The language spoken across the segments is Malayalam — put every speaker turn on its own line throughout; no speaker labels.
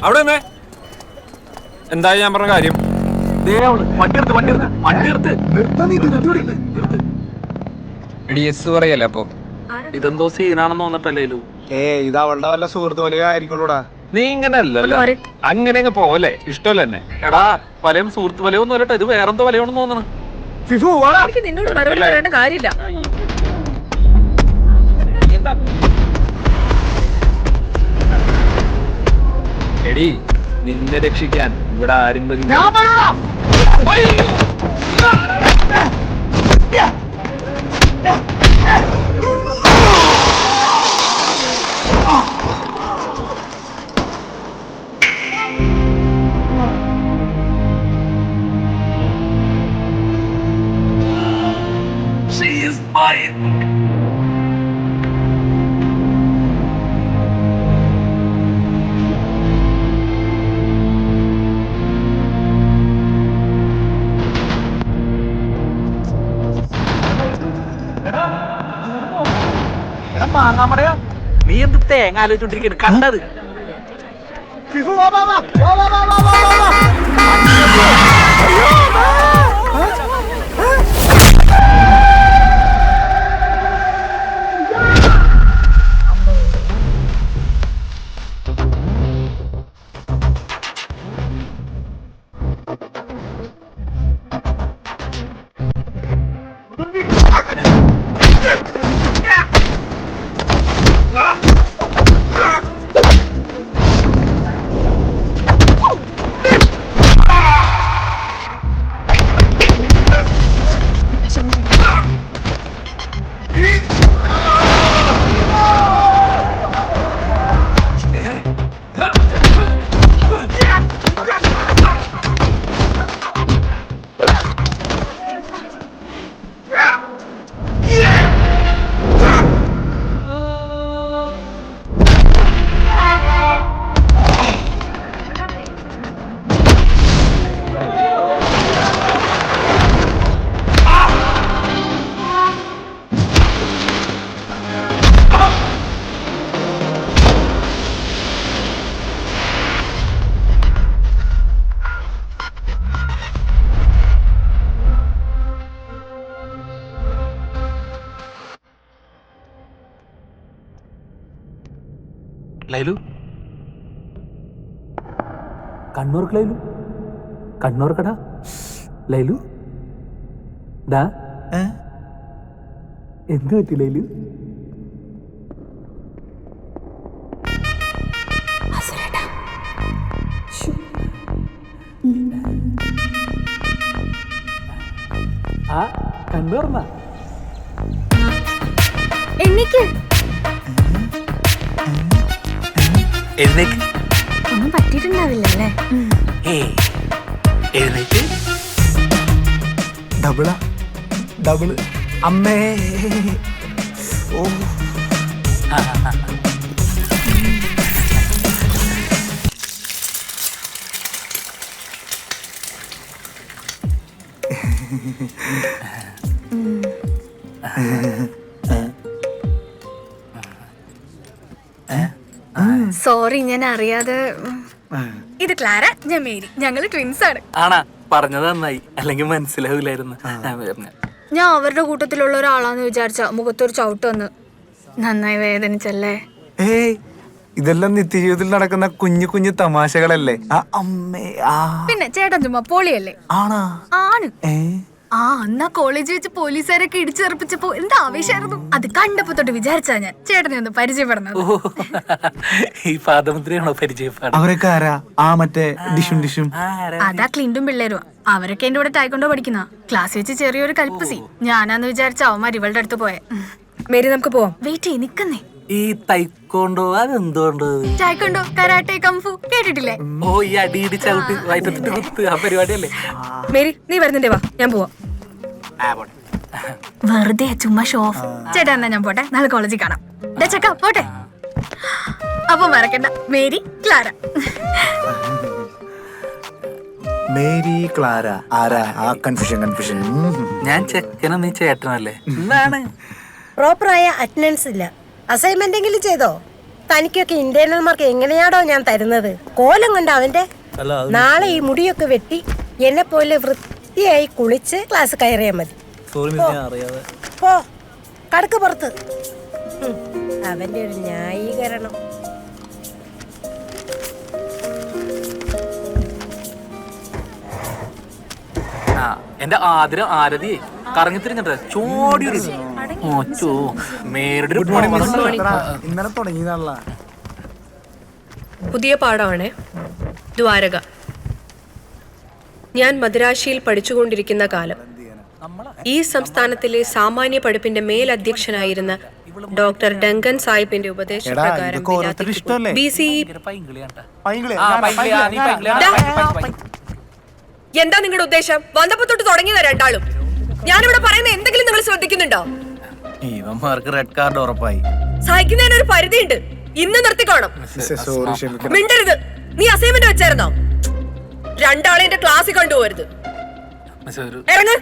അവിടെ എന്താ ഞാൻ പറഞ്ഞ കാര്യം? പറയല്ലേ അപ്പൊ
ഇതെന്തോ സീനാണെന്ന് തോന്നിട്ടല്ലേ?
ഇത് അവളുടെ വല്ല സുഹൃത്ത് പോലെ ആയിരിക്കുള്ളൂടാ.
നീ ഇങ്ങനെ അല്ലല്ലോ, അങ്ങനെ പോലെ ഇഷ്ടമല്ല എന്നെ.
എടാ വലയും സുഹൃത്ത് വലയൊന്നും അല്ലട്ടോ, ഇത് വേറെന്തോ വലയോണെന്ന് തോന്നണം.
നിന്നോട് മറുപടി പറയേണ്ട കാര്യമില്ല.
എടി നിന്നെ രക്ഷിക്കാൻ ഇവിടെ ആരും മാങ്ങാമടയാ. നീ എന്ത് തേങ്ങ ആലോചിച്ചോണ്ടിരിക്കുന്നു? കണ്ടത് ലൈലു.
കണ്ണൂർക്ക് ലൈലു, കണ്ണൂർക്കടാ ലൈലു. ഡാ എന്ത് പറ്റി ലൈലു? ആ കണ്ണൂർന്നാ
എനിക്ക് ഒന്നും പറ്റിയിട്ടുണ്ടാവില്ലല്ലേ?
ഡബിളാ ഡബിള് അമ്മേ. ഓ
സോറി, ഞാൻ അറിയാതെ. ഇത് ക്ലാര, ഞാൻ മേരി, ഞങ്ങള് ട്വിൻസ് ആണ്.
ആണാ? പറഞ്ഞത് നന്നായി, അല്ലെങ്കിൽ മനസ്സിലാവില്ലായിരുന്നു.
ഞാൻ അവരുടെ കൂട്ടത്തിലുള്ള ഒരാളാന്ന് വിചാരിച്ച മുഖത്തൊരു ചവിട്ട് വന്ന് നന്നായി വേദനിച്ചല്ലേ.
ഏയ്, ഇതെല്ലാം നിത്യജീവിതത്തിൽ നടക്കുന്ന കുഞ്ഞു കുഞ്ഞു തമാശകളല്ലേ? അമ്മേ.
പിന്നെ ചേട്ടൻ ചുമ്മാ പോളിയല്ലേ?
ആണാ?
ആണ്. അന്നാ കോളേജ് വെച്ച് പോലീസുകാരൊക്കെ ഇടിച്ചെറുപ്പിച്ചപ്പോ എന്താ ആവേശമായിരുന്നു. അത് കണ്ടപ്പോ തൊട്ട് വിചാരിച്ചാ ഞാൻ ചേട്ടനെ ഒന്ന് പരിചയപ്പെടുന്നത്.
ഈ പാദമുദ്രയാണോ പരിചയപ്പെടുന്നത്?
അവരൊക്കെ ആരാ? മറ്റേ ഡിഷും ഡിഷും.
അതാ ക്ലിൻഡും പിള്ളേരും. അവരൊക്കെ എന്റെ കൂടെ ടായ്ക്കൊണ്ടോ പഠിക്കുന്ന. ക്ലാസ് വെച്ച് ചെറിയൊരു കൽപ്പസി. ഞാനാന്ന് വിചാരിച്ച അവന്മാർ ഇവളുടെ അടുത്ത് പോയെ. മേരി, നമുക്ക് പോവാം. വെയിറ്റ് ചെയ്യ്, നിക്കുന്നേ.
ഈ തൈക്കോണ്ടോ അതെന്തോണ്ടോ?
ടായ്ക്കൊണ്ടോ, കരാട്ടെ, കംഫു കേട്ടിട്ടില്ലേ?
ഓ, ഈ അടിയിടി ചവിട്ടി വയറ്റത്തിട്ട് കുത്ത് ആ പരിപാടിയല്ലേ?
മേരി, നീ വരുന്നുണ്ടേ, വാ, ഞാൻ പോവാം. വെറുതെ ചുമ്മാ ഷോ ഓഫ്. ചേട്ടാ എന്നാ ഞാൻ പോട്ടെ, നാളെ കോളേജിൽ കാണാം. ചക്ക പോട്ടെ. അപ്പൊ മറക്കണ്ട, മേരി ക്ലാര.
മേരി ക്ലാര ആരാ? കൺഫ്യൂഷൻ.
ഞാൻ ചെക്കനും നീ ചേട്ടനല്ലേ? എന്താണ്
പ്രോപ്പറായ അറ്റൻഡൻസ് ഇല്ല. അസൈൻമെന്റ് എങ്കിലും ചെയ്തോ? തനിക്കൊക്കെ ഇന്റേണൽ മാർക്ക് എങ്ങനെയാണോ ഞാൻ തരുന്നത്? കോലം കണ്ട അവന്റെ. നാളെ ഈ മുടിയൊക്കെ വെട്ടി എന്നെ പോലെ വൃത്തിയായി കുളിച്ച് ക്ലാസ് കയറിയാൽ മതി. പോ കടക്ക് പുറത്ത്. അവന്റെ ഒരു ന്യായീകരണം.
എന്റെ ആദരം ആരതി കറങ്ങി തിരിഞ്ഞിട്ട് ചോടിയൊരു മേരുടെ
ഇന്നലെ തുടങ്ങിയതാണല്ലോ.
പുതിയ പാഠമാണ് ദ്വാരക. ഞാൻ മദ്രാശിയിൽ പഠിച്ചുകൊണ്ടിരിക്കുന്ന കാലം ഈ സംസ്ഥാനത്തിലെ സാമാന്യ പഠിപ്പിന്റെ മേലധ്യക്ഷനായിരുന്ന ഡോക്ടർ ഡങ്കൻ സാഹിബിന്റെ ഉപദേശപ്രകാരം എന്താ നിങ്ങളുടെ ഉദ്ദേശം? വന്നപ്പോ തൊട്ട് തുടങ്ങിയതാ രണ്ടാളും. ഞാനിവിടെ പറയുന്ന എന്തെങ്കിലും നിങ്ങൾ ശ്രദ്ധിക്കുന്നുണ്ടോ?
റെഡ് കാർഡ് ഉറപ്പായി.
സഹിക്കുന്നതിനൊരു പരിധിയുണ്ട്. ഇന്ന് നിർത്തിക്കോണം. മിണ്ടരുത്. നീ അസൈൻമെന്റ് വെച്ചായിരുന്നോ? രണ്ടാളെ എന്റെ ക്ലാസ്സിൽ കൊണ്ടുപോകരുത്. ഇറങ്ങ്.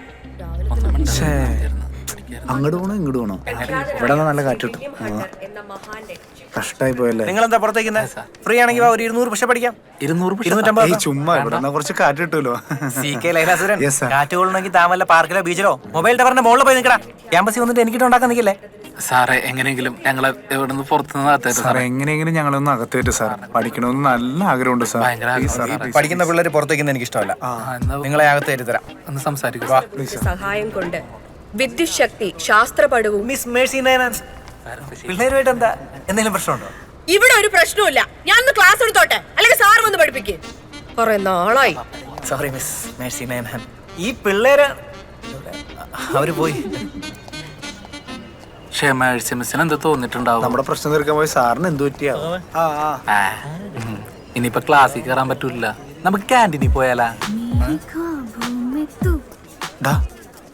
അങ്ങോട്ട് പോണോ ഇങ്ങോട്ട് പോണോ? ഇവിടെ നല്ല കാറ്റ് കിട്ടും. കഷ്ടായി പോയല്ലേ.
നിങ്ങൾ എന്താ പുറത്തേക്ക്? ഫ്രീ ആണെങ്കിൽ ഒരു 200 പക്ഷെ പഠിക്കാം. 200
ചുമ്മാ ഇവിടെ കുറച്ച് കാറ്റ് കിട്ടുമല്ലോ.
കാറ്റ് കൊള്ളണമെങ്കിൽ താമല്ല പാർക്കിലോ ബീച്ചിലോ മൊബൈൽ ടവറിന്റെ മുകളിൽ പോയി നിൽക്കടാ. ക്യാമ്പസിൽ വന്നിട്ട് എനിക്കിട്ട് ഉണ്ടാക്കാൻ നിൽക്കില്ലേ?
സാറേ എങ്ങനെയെങ്കിലും ഞങ്ങളെ എവിടെ നിന്ന് പുറത്തുനിന്ന്
സാറേ എങ്ങനെയെങ്കിലും ഞങ്ങളൊന്ന് അകത്തേറ്റ് സാർ. പഠിക്കണമെന്ന് നല്ല ആഗ്രഹമുണ്ട് സാർ.
പഠിക്കുന്ന പിള്ളേർ പുറത്തേക്ക് എനിക്ക് ഇഷ്ടമല്ല. നിങ്ങളെ അകത്തേറ്റ് തരാം.
ഒന്ന് സംസാരിക്കുക.
സഹായം കൊണ്ട് വിദ്യുത് ശക്തി ശാസ്ത്രപടവും
മിസ് മേഴ്സി നയനാൻസ് പിള്ളേരുമായിട്ട് എന്താ എന്തെങ്കിലും പ്രശ്നമുണ്ടോ?
ഇവിടെ ഒരു പ്രശ്നവുമില്ല. ഞാൻ ക്ലാസ് എടുത്തോട്ടെ, അല്ലെങ്കിൽ സാർ വന്ന് പഠിപ്പിക്കേ. കുറെ നാളായി.
സോറി മിസ് മേഴ്സി നയനാൻ. ഈ പിള്ളേര് അവര് പോയി.
മിസ്സിന് എന്താ തോന്നിട്ടുണ്ടാവും?
നമ്മുടെ പ്രശ്നം തീർക്കാൻ പോയി സാറിന് എന്ത് പറ്റിയാ?
ഇനിയിപ്പൊ ക്ലാസ്സിൽ കയറാൻ പറ്റൂല. നമുക്ക് ക്യാൻറ്റീനിൽ പോയാലാ?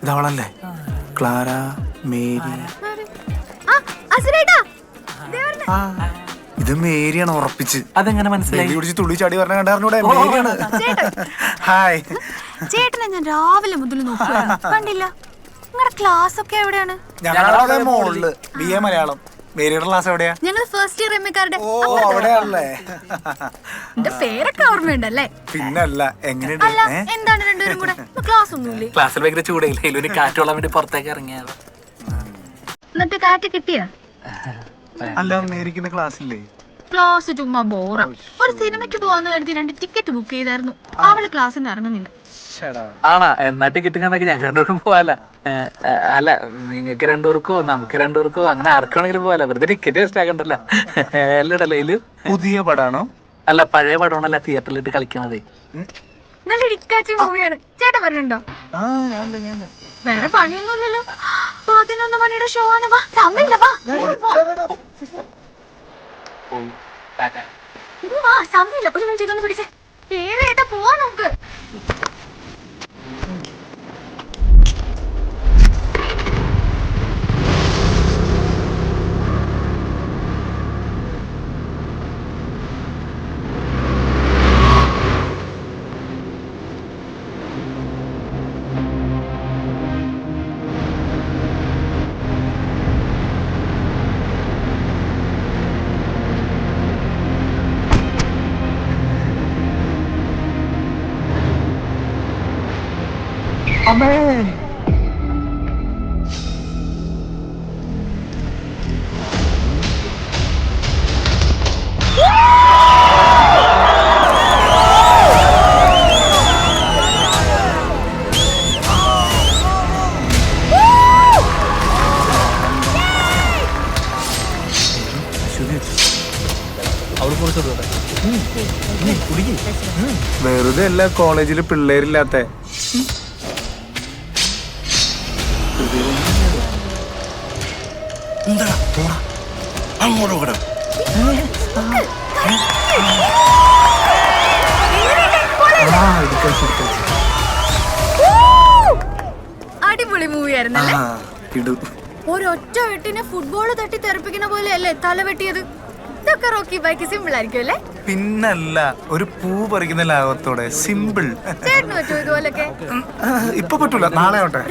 ഇതവളല്ലേ ക്ലാര മേരി? ഇത് മേരിയാണ് ഉറപ്പിച്ച്.
അതെങ്ങനെ മനസ്സിലായി?
കുടിച്ച് തുള്ളി ചാടി പറഞ്ഞ കണ്ടാറിനൂടെ മേരിയാണ്. ഹായ്
ചേട്ടനെ ഞാൻ രാവിലെ മുതൽ നോക്കുകയാണ്, കണ്ടില്ല. നിങ്ങളുടെ ക്ലാസ് ഒക്കെ എവിടെയാണ്?
ഞങ്ങളുടെ മോളില് BA മലയാളം. മേരിയുടെ ക്ലാസ് എവിടെയാ?
ഞങ്ങൾ ഫസ്റ്റ് ഇയർ എംഎക്കാരുടെ.
ഓ അവിടെയാണല്ലേ.
എന്റെ പേരൊക്കെ ഓർമ്മയുണ്ടല്ലേ?
പിന്നല്ല. എങ്ങനെയുണ്ട്?
അല്ല എന്താണ് രണ്ടുപേരും കൂടെ ക്ലാസ് ഒന്നുമില്ലേ?
ക്ലാസ്സിൽ ഭയങ്കര ചൂടയില്ല. കാറ്റുകൊള്ളാൻ വേണ്ടി പുറത്തേക്ക് ഇറങ്ങിയത്.
എന്നിട്ട് കാറ്റ് കിട്ടിയാ?
അല്ല മേരിക്കുന്ന ക്ലാസ്സില്ലേ?
ക്ലാസ് ചുമ്മാ ബോറാ. ഒരു സിനിമയ്ക്ക് പോവാന്ന് കരുതി 2 ടിക്കറ്റ് ബുക്ക് ചെയ്തായിരുന്നു. അവള് ക്ലാസ്സിൽ നിന്ന് ഇറങ്ങുന്നില്ല.
ആണാ? എന്നാ ടിക്കറ്റ് കണക്ക് ഞങ്ങൾ രണ്ടുപേർക്കും പോവാല. അല്ല നിങ്ങൾക്ക് രണ്ടുപേർക്കോ നമുക്ക് രണ്ടുപേർക്കോ അങ്ങനെ ആർക്കാണെങ്കിലും പോവാല. വെറുതെ ടിക്കറ്റ് വേസ്റ്റ് ആക്കണ്ടല്ലോ. എല്ലടല്ലേ
പുതിയ പടാണോ?
അല്ല പഴയ പടമാണല്ല തിയേറ്ററിലിട്ട് കളിക്കണതേ.
നല്ല ഇടിക്കാച്ചി മൂവിയാണ്. ചേട്ടൻ പറഞ്ഞിട്ടുണ്ടോ? വേറെ പണിയൊന്നുമില്ലല്ലോ. 11 മണിയുടെ ഷോ ആണ്. വാ സമയമില്ല. വാ സമയമില്ല. ഒരു മിനിറ്റ് ഇതൊന്ന് പിടിച്ചേ. ഏട്ടാ പോവാ നമുക്ക്.
വെറുതെ അല്ല കോളേജില് പിള്ളേരില്ലാത്ത.
അടിപൊളി മൂവിയായിരുന്നല്ലേ?
ഒരൊറ്റ വെട്ടിനെ ഫുട്ബോൾ തട്ടി തെറിപ്പിക്കുന്ന പോലെ അല്ലേ തല വെട്ടിയത്? ഇതൊക്കെ റോക്കി ബൈക്ക് സിമ്പിൾ ആയിരിക്കും അല്ലേ?
പിന്നല്ല, ഒരു പൂ പറിക്കുന്ന ലാഘവത്തോടെ സിമ്പിൾ.
ചേട്ടന് പറ്റുമോ ഇതുപോലൊക്കെ?
ഇപ്പൊ പറ്റൂല, നാളെ ആവട്ടെ.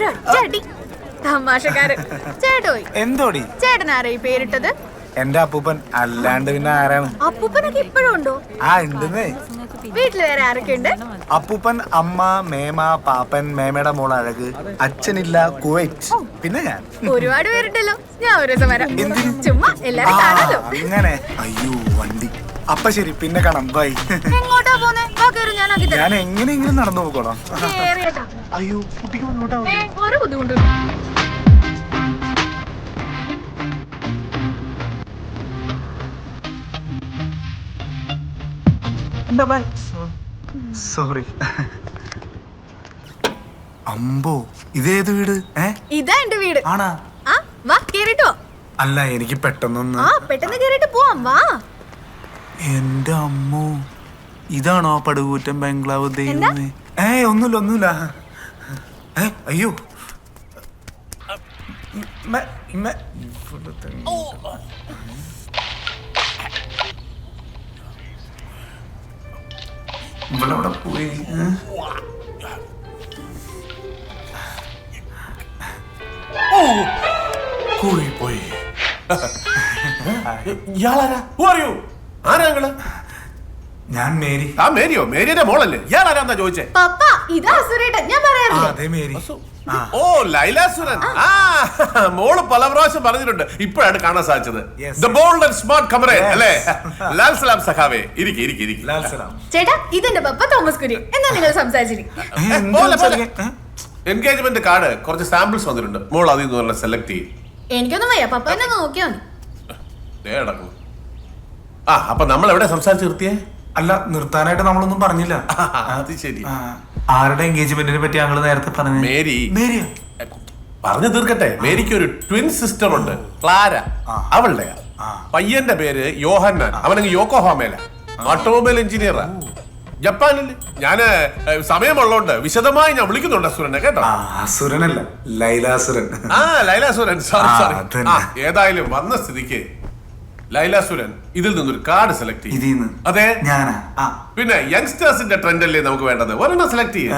തമാശക്കാരൻ ചേട്ടോയി.
എന്തോടി?
ചേട്ടൻ ആരാ ഈ പേരിട്ടത്?
എന്റെ അപ്പൂപ്പൻ അല്ലാണ്ട് പിന്നെ ആരാണ്?
അപ്പൂപ്പനൊക്കെ ഇപ്പോഴും ഉണ്ടോ?
ആ ഉണ്ടെന്നേ.
വീട്ടിൽ വേറെ ആരൊക്കെ ഉണ്ട്?
അപ്പൂപ്പൻ, അമ്മ, മേമ, പാപ്പൻ, മേമയുടെ മോൾ അഴക്, അച്ഛനില്ല, കുവൈറ്റ്, പിന്നെ ഞാൻ.
ഒരുപാട് പേരുണ്ടല്ലോ. ഞാൻ ഒരു ദിവസം വരാം. ചുമ്മാ എല്ലാരും കാണാലോ.
അങ്ങനെ. അയ്യോ വണ്ടി. അപ്പൊ ശരി, പിന്നെ കാണാം. ബൈ.
എങ്ങോട്ടാ പോന്നെ? വാ കേറ്, ഞാൻ ആക്കി തരാം.
ഞാൻ എങ്ങനെയെങ്കിലും നടന്നു പോകണം.
കേറിയേട്ടാ.
അയ്യോ കുട്ടിക്ക് മുന്നോട്ടാ.
ഒരു ബുദ്ധിമുട്ടില്ല.
സോറി. അമ്പോ, ഇതേത് വീട്?
ഇതാ എന്റെ വീട്.
ആണാ?
ആ വാ കേറിട്ടോ.
അല്ല, എനിക്ക് പെട്ടെന്നൊന്ന്.
ആ പെട്ടെന്ന് കേറിട്ട് പോവാം. വാ.
എന്റെ അമ്മോ, ഇതാണോ ആ പടുകൂറ്റൻ ബംഗ്ലാവ്? ദൈവമേ. ഒന്നുമില്ല. അയ്യോ. ഇവളവിടെ പോയി.
പോയി. ഇയാളാരാ? ആരാ?
ഞാൻ മേരി.
ആ മേരിയോ? മേരിയുടെ മോളല്ലേ? ഇയാളാരാന്നാ ചോദിച്ചേ?
പപ്പ ഇതാ സുരേട്ടൻ. ഞാൻ പറയാറില്ലേ?
അതെ മേരി.
ഓ ലൈലാസുരൻ. ആ മോള് പല പ്രാവശ്യം പറഞ്ഞിട്ടുണ്ട്, ഇപ്പോഴാണ് കാണാൻ സാധിച്ചത്. ദ ബോൾഡ് ആൻഡ് സ്മാർട്ട് കമറേൻ അല്ലേ? ലാൽ സലാം സഖാവേ. ഇരിക്ക്.
ലാൽ സലാം.
ചേട്ടാ ഇതെന്റെ പപ്പ തോമസ് കുര്യൻ. എന്നാ നിങ്ങൾ സംസാരിച്ചിരി.
എൻഗേജ്മെന്റ് കാർഡ് കുറച്ച് സാമ്പിൾസ് വന്നിട്ടുണ്ട്, മോൾ അതിൽ നിന്ന് സെലക്ട് ചെയ്യും.
എനിക്കൊന്നും വയ്യ, പപ്പ എന്നെ നോക്കിയാ മതി.
ആ അപ്പൊ നമ്മൾ എവിടെ സംസാരിച്ച് നിർത്തിയേ?
അല്ല, നിർത്താനായിട്ട് നമ്മളൊന്നും പറഞ്ഞില്ല.
അത് ശരി.
ആരുടെ എൻഗേജ്മെന്റിനെ പറ്റി ഞങ്ങള് നേരത്തെ പറഞ്ഞു? മേരിയോ?
പറഞ്ഞു തീർക്കട്ടെ. മേരിക്ക് ഒരു ട്വിൻ സിസ്റ്റർ ഉണ്ട്, ക്ലാര. അവളുടെ പയ്യന്റെ പേര് യോഹന്നാൻ. അവനങ്ങ് യോക്കോഹാമയില ഓട്ടോമൊബൈൽ എഞ്ചിനീയറാ, ജപ്പാനില്. ഞാന് സമയമുള്ളതുകൊണ്ട് വിശദമായി ഞാൻ വിളിക്കുന്നുണ്ട് അസുരനെ, കേട്ടോ?
അസുരനല്ല, ലൈലാസുരൻ.
ആ ലൈലാസുരൻ. സോറി. ഏതായാലും വന്ന സ്ഥിതിക്ക് ലൈലാസുരൻ ഇതിൽ നിന്നൊരു കാർഡ് സെലക്ട് ചെയ്യും. അതെ,
ഞാനാ?
പിന്നെ യങ്സ്റ്റേഴ്സിന്റെ ട്രെൻഡ് അല്ലേ നമുക്ക് വേണ്ടത്? ഒരെണ്ണം സെലക്ട് ചെയ്യും.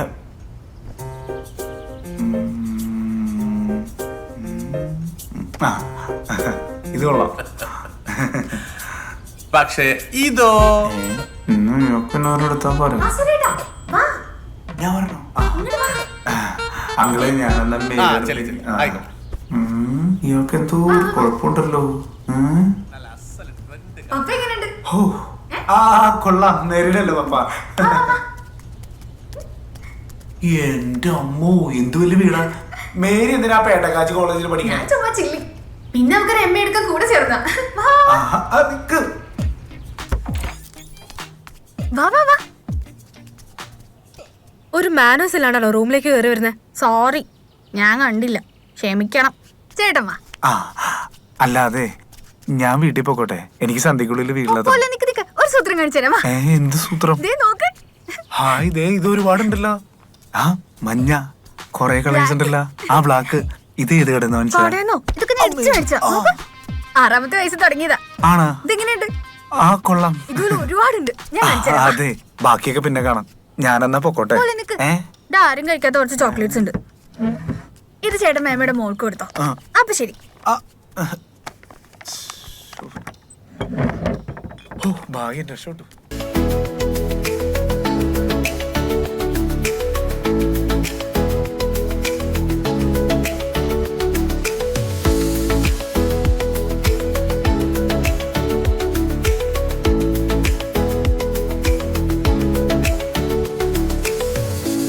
ഇത് കൊള്ളാം.
പക്ഷേ ഇതോ?
എടുത്താ പറയും. ഞാൻ പറഞ്ഞോ? അങ്ങളെ ഇയാൾക്ക് എന്തോ കുഴപ്പമുണ്ടല്ലോ. കൊള്ളാം. നേരിടല്ലോ പപ്പ. എന്റെ അമ്മോ, എന്ത് വലിയ വീടാ. മേരി എന്തിനാ പേട്ടക്കാച്ചി കോളേജിൽ പഠിക്കാൻ?
പിന്നെ നമുക്ക് എം എ എടുക്കാൻ കൂടെ ചേർന്നാ.
ഒരു മാനേഴ്സ് ഇല്ലാണ്ടല്ലോ റൂമിലേക്ക് കയറി വരുന്നത്. സോറി, ഞാൻ കണ്ടില്ല, ക്ഷമിക്കണം. ചേട്ടൻ വാ.
അല്ലാതെ ഞാൻ വീട്ടിൽ പോക്കോട്ടെ? എനിക്ക് സന്ധ്യക്കുള്ളിൽ വീട്ടിലത്.
ഒരു സൂത്രം കാണിച്ചു തരാം.
എന്ത് സൂത്രം? ഹായ്, ഇത് ഒരുപാടുണ്ടല്ലോ. മഞ്ഞ കൊറേ കളേഴ്സ് ഉണ്ടല്ലോ. ബ്ലാക്ക്. ഇത് ഏത് കിടന്നു മനസ്സിലായോ?
6ാമത്തെ വയസ്സ് തുടങ്ങിയതാ.
ആണോ?
ഇതെങ്ങനെയുണ്ട്?
കൊള്ളാം.
ഇതുപോലെ ഒരുപാടുണ്ട്.
അതെ, ബാക്കിയൊക്കെ പിന്നെ കാണാം. ഞാനെന്നാ പൊക്കോട്ടെ.
ആരും കഴിക്കാത്ത കുറച്ച് ചോക്ലേറ്റ്സ് ഉണ്ട്. ഇത് ചേട്ടൻ മേമയുടെ മോൾക്ക് കൊടുത്തോ. അപ്പൊ ശരി.
ഭാഗ്യം രക്ഷപ്പെട്ടു.